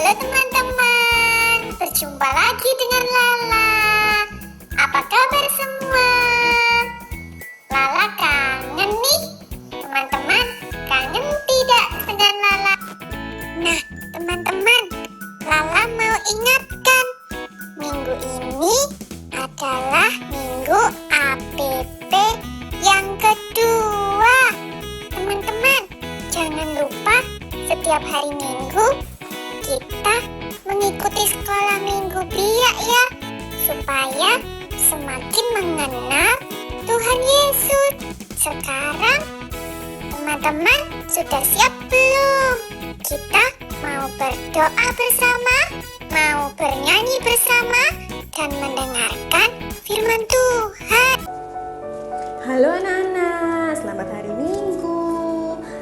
Halo teman-teman, berjumpa lagi dengan Lala. Apa kabar semua? Lala kangen nih. Teman-teman, kangen tidak dengan Lala? Nah, teman-teman, Lala mau ingatkan, minggu ini adalah minggu APP yang kedua. Teman-teman, jangan lupa setiap hari Minggu kita mengikuti sekolah minggu biak ya, supaya semakin mengenal Tuhan Yesus. Sekarang teman-teman sudah siap belum? Kita mau berdoa bersama, mau bernyanyi bersama, dan mendengarkan firman Tuhan. Halo anak-anak, selamat hari Minggu.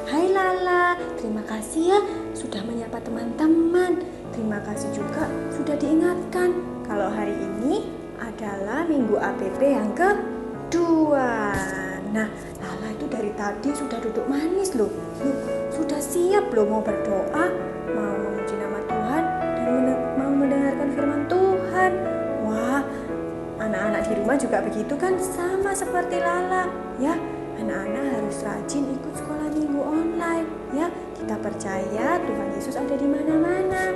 Hai Lala, terima kasih ya sudah menyapa teman-teman. Terima kasih juga sudah diingatkan kalau hari ini adalah Minggu APP yang kedua. Nah, Lala itu dari tadi sudah duduk manis loh. Sudah siap loh mau berdoa, mau memuji nama Tuhan, dan mau mendengarkan firman Tuhan. Wah, anak-anak di rumah juga begitu kan, sama seperti Lala ya. Anak-anak harus rajin ikut sekolah minggu online ya. Kita percaya Tuhan Yesus ada di mana-mana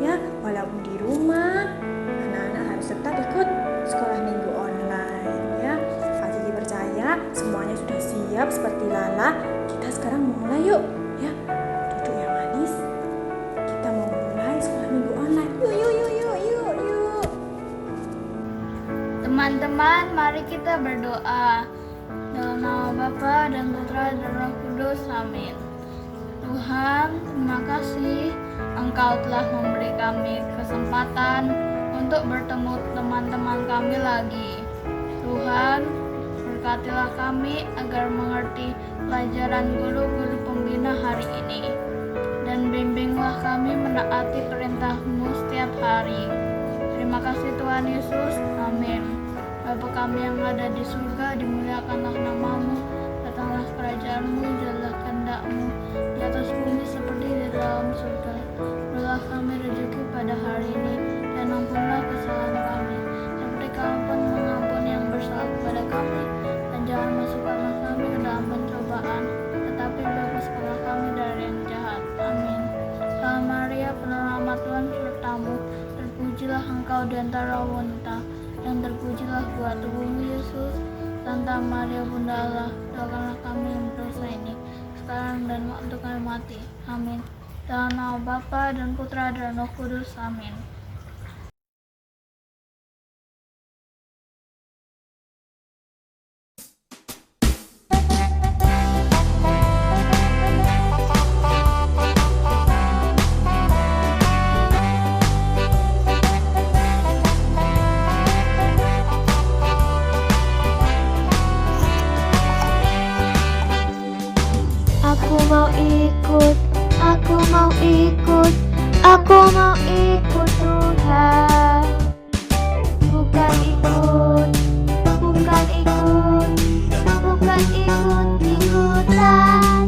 ya. Walaupun di rumah, anak-anak harus tetap ikut sekolah minggu online ya. Kak Kiki percaya semuanya sudah siap seperti Lala. Kita sekarang mulai yuk ya. Duduk yang manis. Kita mau mulai sekolah minggu online. Yuk. Teman-teman, mari kita berdoa. Dalam nama Bapa dan Putra dan Roh Kudus, amin. Tuhan, terima kasih Engkau telah memberi kami kesempatan untuk bertemu teman-teman kami lagi. Tuhan, berkatilah kami agar mengerti pelajaran guru-guru pembina hari ini, dan bimbinglah kami menaati perintah-Mu setiap hari. Terima kasih Tuhan Yesus, amin. Bapa kami yang ada di surga, dimuliakanlah nama-Mu, datanglah kerajaan-Mu, jadilah kehendak-Mu di atas bumi seperti di dalam surga. Berilah kami rezeki pada hari ini, dan ampunlah kesalahan kami, seperti Kami pun mengampuni yang bersalah kepada kami. Dan jangan masukkanlah kami ke dalam pencobaan, tetapi bebaskanlah kami dari yang jahat. Amin. Salam Maria, penuh rahmat, Tuhan sertamu, terpujilah Engkau di antara wanita, dan terpujilah buah tubuhmu Yesus. Santa Maria Bunda Allah, doakanlah kami yang berdosa ini, sekarang dan waktu kami mati. Amin. Dalam nama Bapa dan Putra dan Roh Kudus. Amin. Aku mau ikut Tuhan. Bukan ikut ikutan.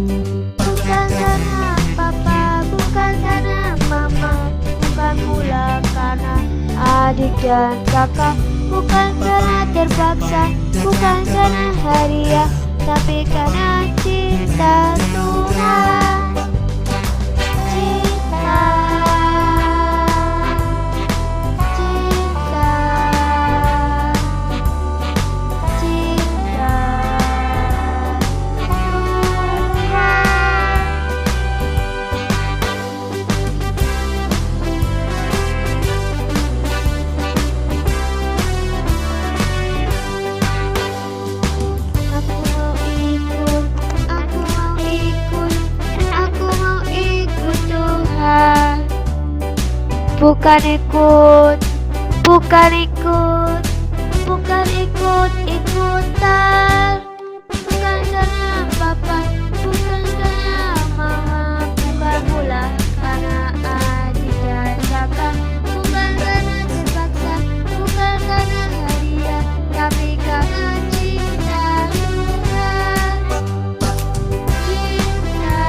Bukan karena papa, bukan karena mama, bukan pula karena adik dan kakak, bukan karena terpaksa, bukan karena hadiah, tapi karena cinta Tuhan. Bukan ikut-ikutan. Bukan karena papa, bukan karena mama, bukan pula karena adik dan kakak, bukan karena terpaksa, bukan karena hadiah, tapi karena cinta Tuhan. Cinta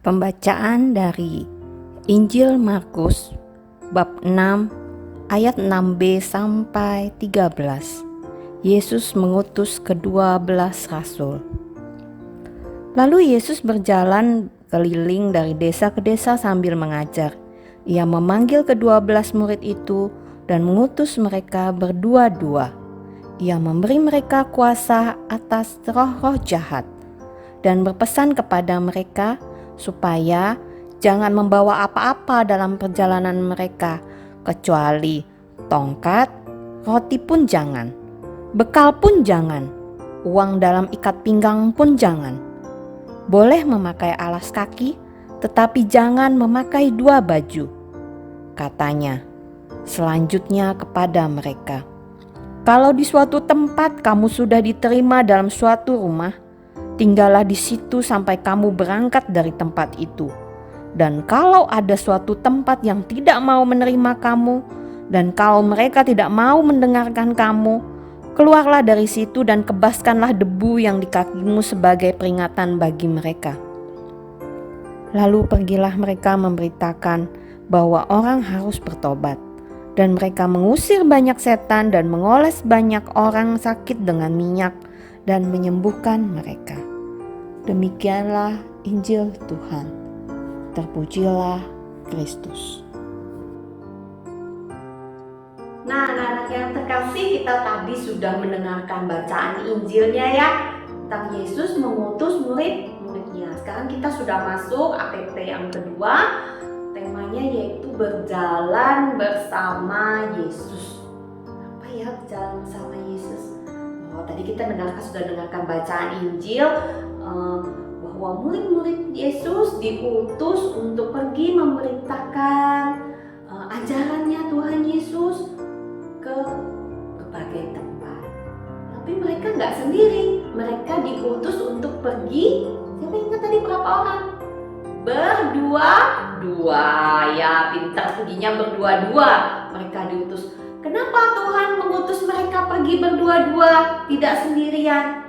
Pembacaan dari Injil Markus bab 6 ayat 6b sampai 13. Yesus mengutus ke-12 rasul. Lalu Yesus berjalan keliling dari desa ke desa sambil mengajar. Ia memanggil ke-12 murid itu dan mengutus mereka berdua-dua. Ia memberi mereka kuasa atas roh-roh jahat dan berpesan kepada mereka supaya jangan membawa apa-apa dalam perjalanan mereka kecuali tongkat, roti pun jangan, bekal pun jangan, uang dalam ikat pinggang pun jangan. Boleh memakai alas kaki, tetapi jangan memakai 2 baju. Katanya selanjutnya kepada mereka, kalau di suatu tempat kamu sudah diterima dalam suatu rumah, tinggallah di situ sampai kamu berangkat dari tempat itu. Dan kalau ada suatu tempat yang tidak mau menerima kamu, dan kalau mereka tidak mau mendengarkan kamu, keluarlah dari situ dan kebaskanlah debu yang di kakimu sebagai peringatan bagi mereka. Lalu pergilah mereka memberitakan bahwa orang harus bertobat. Dan mereka mengusir banyak setan dan mengoles banyak orang sakit dengan minyak dan menyembuhkan mereka. Demikianlah Injil Tuhan. Terpujilah Kristus. Nah, anak-anak yang terkasih, kita tadi sudah mendengarkan bacaan Injilnya ya, tentang Yesus mengutus murid-muridnya. Sekarang kita sudah masuk APP yang kedua, temanya yaitu berjalan bersama Yesus. Apa ya berjalan bersama Yesus? Tadi kita sudah dengarkan bacaan Injil bahwa murid-murid Yesus diutus untuk pergi memberitakan ajarannya Tuhan Yesus ke berbagai tempat. Tapi mereka nggak sendiri, mereka diutus untuk pergi. Siapa ingat tadi berapa orang? Berdua-dua, ya pintar perginya berdua-dua. Mereka diutus. Kenapa Tuhan mengutus mereka pergi berdua-dua, tidak sendirian?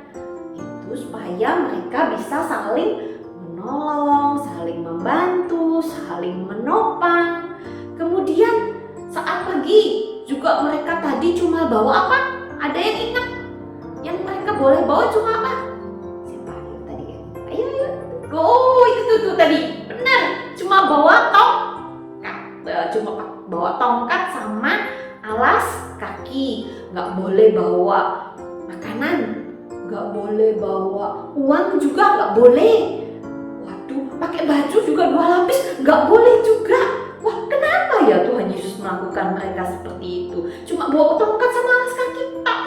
Itu supaya mereka bisa saling menolong, saling membantu, saling menopang. Kemudian saat pergi juga mereka tadi cuma bawa apa? Ada yang ingat? Yang mereka boleh bawa cuma apa? Siapa yang tadi? Ayo. Oh, itu tuh tadi. Benar, cuma bawa tongkat. Cuma bawa tongkat sama alas kaki. Nggak boleh bawa makanan, nggak boleh bawa uang juga nggak boleh. Waduh, pakai baju juga 2 lapis nggak boleh juga. Wah, kenapa ya Tuhan Yesus melakukan mereka seperti itu? Cuma bawa tongkat sama alas kaki, tok.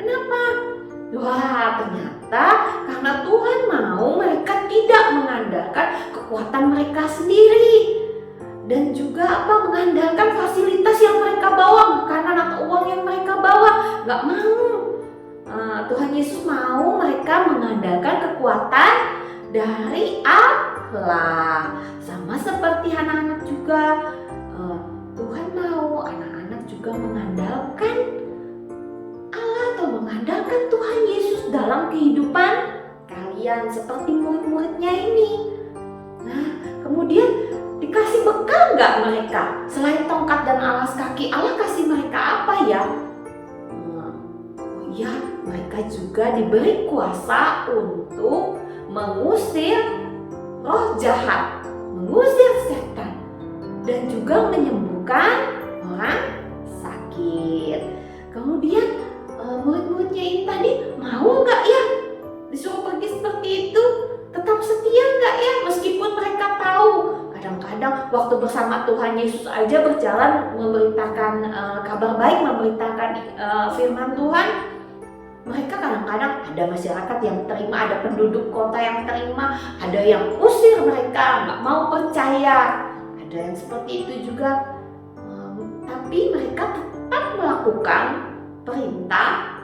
Kenapa? Wah, ternyata karena Tuhan mau mereka tidak mengandalkan kekuatan mereka sendiri. Dan juga mengandalkan fasilitas yang mereka bawa, makanan atau uang yang mereka bawa. Nggak mau. Tuhan Yesus mau mereka mengandalkan kekuatan dari Allah. Sama seperti anak-anak juga, Tuhan mau anak-anak juga mengandalkan Allah atau mengandalkan Tuhan Yesus dalam kehidupan kalian seperti murid-muridnya ini. Nah, kemudian dikasih bekal nggak mereka? Selain tongkat dan alas kaki, Allah kasih mereka apa ya? Oh ya, mereka juga diberi kuasa untuk mengusir roh jahat, mengusir setan, dan juga menyembuhkan orang sakit. Kemudian murid-muridnya ini tadi mau nggak ya disuruh pergi seperti itu? Tetap setia nggak ya? Meskipun mereka tahu kadang-kadang waktu bersama Tuhan Yesus aja berjalan memberitakan kabar baik, memberitakan firman Tuhan, mereka kadang-kadang ada masyarakat yang terima, ada penduduk kota yang terima, ada yang usir mereka, nggak mau percaya, ada yang seperti itu juga. Tapi mereka tetap melakukan perintah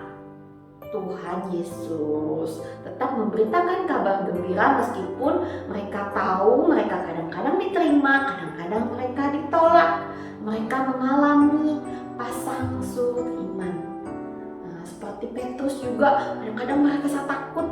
Tuhan Yesus, tetap memberitakan kabar gembira meskipun mereka tahu mereka kadang-kadang diterima, kadang-kadang mereka ditolak. Mereka mengalami pasang surut iman. Seperti Petrus juga kadang-kadang mereka takut.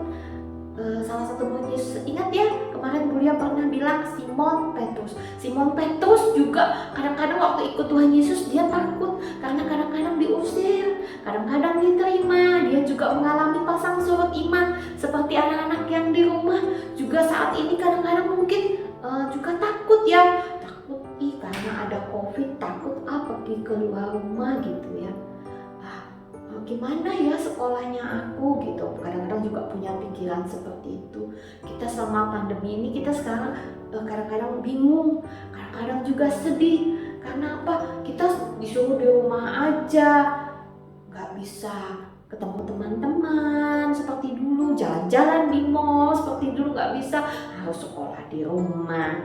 Salah satu murid Yesus, ingat ya kemarin Bulia pernah bilang Simon Petrus. Simon Petrus juga kadang-kadang waktu ikut Tuhan Yesus dia takut karena kadang-kadang diusir, kadang-kadang diterima. Dia juga mengalami pasang surut iman seperti anak-anak yang di rumah juga saat ini kadang-kadang mungkin juga takut ya. Takut karena ada COVID, takut pergi keluar rumah gitu ya. Gimana ya sekolahnya aku gitu, kadang-kadang juga punya pikiran seperti itu. Kita selama pandemi ini kita sekarang kadang-kadang bingung, kadang-kadang juga sedih. Karena apa? Kita disuruh di rumah aja, nggak bisa ketemu teman-teman seperti dulu, jalan-jalan di mall seperti dulu nggak bisa, harus sekolah di rumah,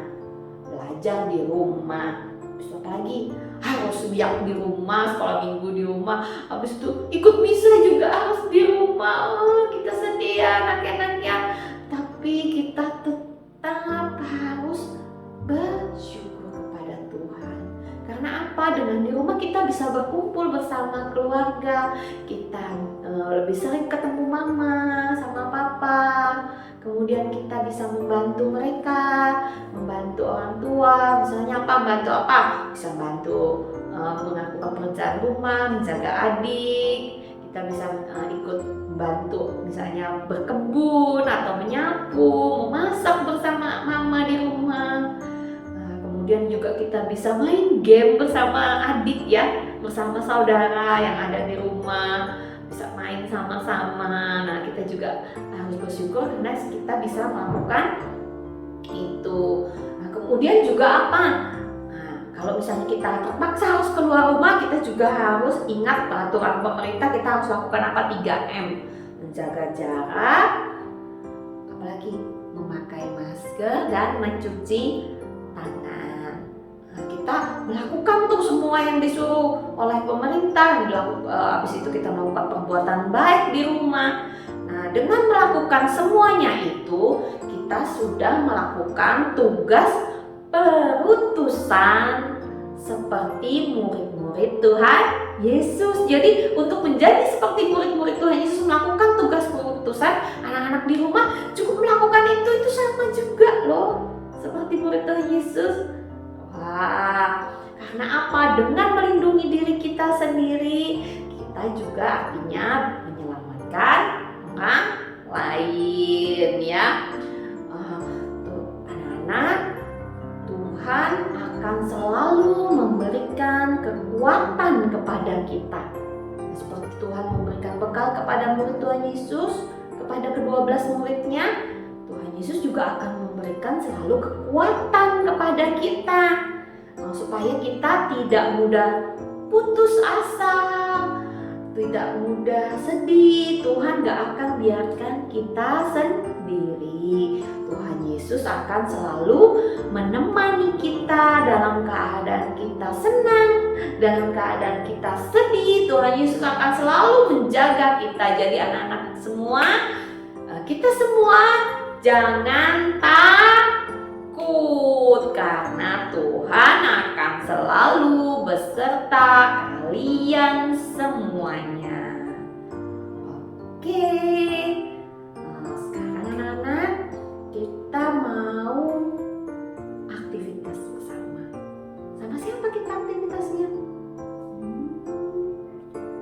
belajar di rumah. Terus apa lagi? Harus biak di rumah, sekolah minggu di rumah, habis itu ikut misa juga harus di rumah. Kita sedih ya anak-anaknya, tapi kita tetap harus bersyukur kepada Tuhan. Karena apa? Dengan di rumah kita bisa berkumpul bersama keluarga, kita lebih sering ketemu mama sama papa. Kemudian kita bisa membantu mereka, membantu orang tua, misalnya bantu apa? Bisa bantu melakukan pekerjaan rumah, menjaga adik. Kita bisa ikut membantu misalnya berkebun atau menyapu, memasak bersama mama di rumah. Kemudian juga kita bisa main game bersama adik ya, bersama saudara yang ada di rumah. Bisa main sama-sama. Nah, kita juga harus bersyukur karena kita bisa melakukan itu. Nah, kemudian juga apa? Nah, kalau misalnya kita terpaksa harus keluar rumah, kita juga harus ingat peraturan pemerintah. Kita harus lakukan apa? 3M. Menjaga jarak, apalagi memakai masker dan mencuci tangan. Nah, kita melakukan tuh semua yang disuruh oleh pemerintah. Habis itu kita melakukan perbuatan baik di rumah. Nah, dengan melakukan semuanya itu, kita sudah melakukan tugas perutusan seperti murid-murid Tuhan Yesus. Jadi untuk menjadi seperti murid-murid Tuhan Yesus, melakukan tugas perutusan, anak-anak di rumah cukup melakukan itu sama juga loh, seperti murid Tuhan Yesus. Wah, karena apa? Dengan melindungi diri kita sendiri, kita juga artinya menyelamatkan orang lain ya. Tuh, anak-anak, Tuhan akan selalu memberikan kekuatan kepada kita. Seperti Tuhan memberikan bekal kepada murid Tuhan Yesus, kepada ke-12 muridnya, Tuhan Yesus juga akan memberikan selalu kekuatan kepada kita, supaya kita tidak mudah putus asa, tidak mudah sedih. Tuhan gak akan biarkan kita sendiri. Tuhan Yesus akan selalu menemani kita dalam keadaan kita senang, dalam keadaan kita sedih. Tuhan Yesus akan selalu menjaga kita. Jadi anak-anak semua, kita semua jangan takut, karena Tuhan akan selalu beserta kalian semuanya. Oke, sekarang anak-anak, kita mau aktivitas bersama. Sama siapa kita aktivitasnya?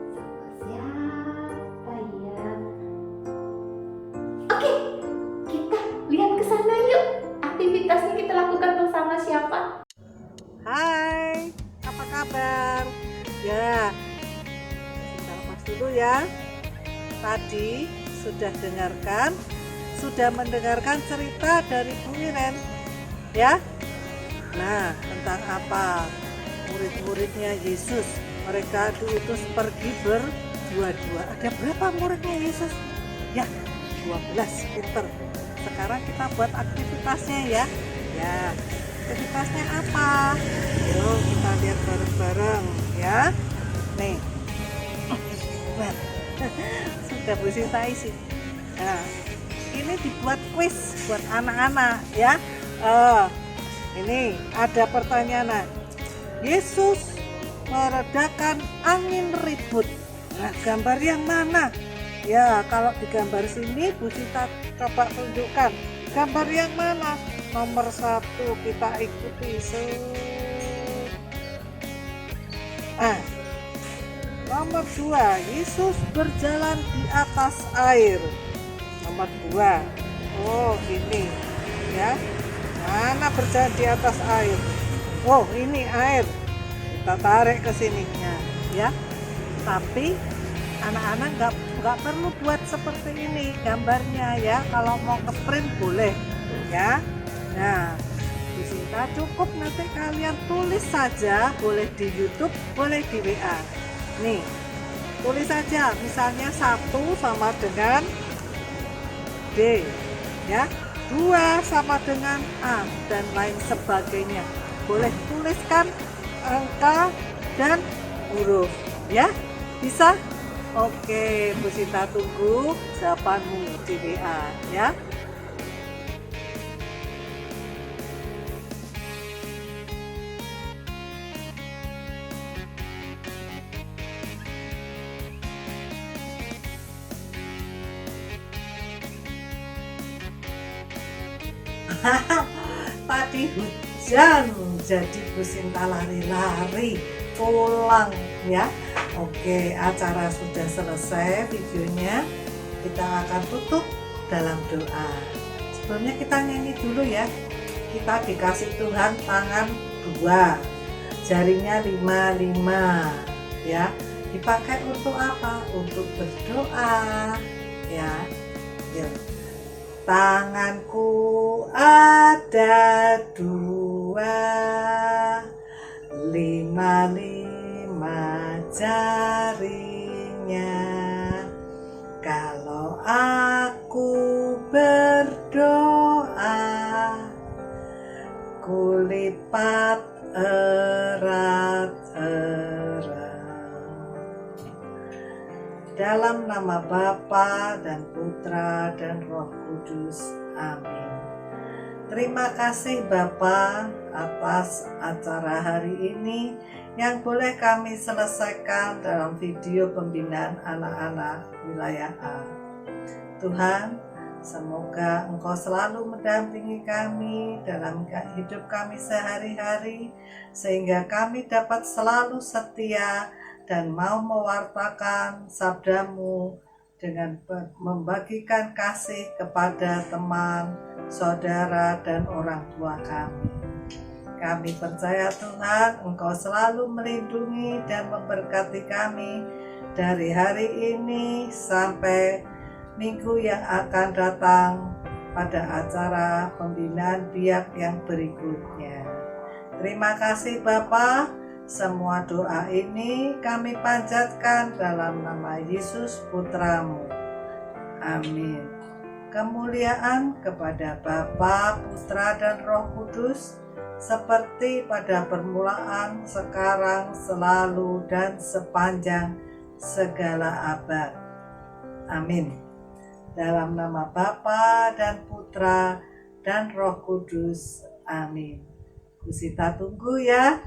Sama siapa ya? Oke, kita lihat ke sana yuk. Aktivitasnya kita lakukan bersama siapa? Hai, apa kabar? Ya, kita lepas dulu ya. Tadi sudah mendengarkan cerita dari Bu Iren, ya. Nah, tentang apa? Murid-muridnya Yesus, mereka diutus pergi berdua-dua. Ada berapa muridnya Yesus? Ya, 12, pinter. Sekarang kita buat aktivitasnya ya. Ya, aktivitasnya apa? Yuk kita lihat bareng-bareng ya. Nih, sudah Bu Sinta isi. Nah, ini dibuat kuis buat anak-anak ya. Ini ada pertanyaan. Yesus meredakan angin ribut. Nah, gambar yang mana? Ya, kalau di gambar sini Bu Sinta coba tunjukkan. Gambar yang mana? Nomor 1 kita ikuti. Nomor 2, Yesus berjalan di atas air. Nomor 2, oh gini ya. Mana berjalan di atas air? Oh ini air. Kita tarik ke sininya ya. Tapi anak-anak nggak perlu buat seperti ini gambarnya ya. Kalau mau ke print boleh ya. Nah, bisa cukup nanti kalian tulis saja, boleh di YouTube, boleh di WA. Nih, tulis saja, misalnya 1 sama dengan D, ya, 2 sama dengan A, dan lain sebagainya. Boleh tuliskan angka dan huruf, ya, bisa? Oke, Bu Sinta tunggu jawabanmu di WA, ya. Tadi hujan, jadi Bu Sinta lari-lari pulang ya. Oke, acara sudah selesai videonya. Kita akan tutup dalam doa. Sebelumnya kita nyanyi dulu ya. Kita dikasih Tuhan tangan 2, jarinya 5 ya. Dipakai untuk apa? Untuk berdoa ya. Yuk. Tanganku ada 2, 5 jarinya. Kalau aku berdoa, kulipat erat-erat. Dalam nama Bapa dan Putra dan Roh Kudus. Amin. Terima kasih Bapa atas acara hari ini yang boleh kami selesaikan dalam video pembinaan anak-anak wilayah A. Tuhan, semoga Engkau selalu mendampingi kami dalam hidup kami sehari-hari, sehingga kami dapat selalu setia dan mau mewartakan sabda-Mu dengan membagikan kasih kepada teman, saudara, dan orang tua kami. Kami percaya Tuhan, Engkau selalu melindungi dan memberkati kami dari hari ini sampai minggu yang akan datang pada acara pembinaan biak yang berikutnya. Terima kasih Bapa. Semua doa ini kami panjatkan dalam nama Yesus Putra-Mu. Amin. Kemuliaan kepada Bapa, Putra, dan Roh Kudus, seperti pada permulaan, sekarang, selalu, dan sepanjang segala abad. Amin. Dalam nama Bapa dan Putra dan Roh Kudus. Amin. Bu Sinta tunggu ya.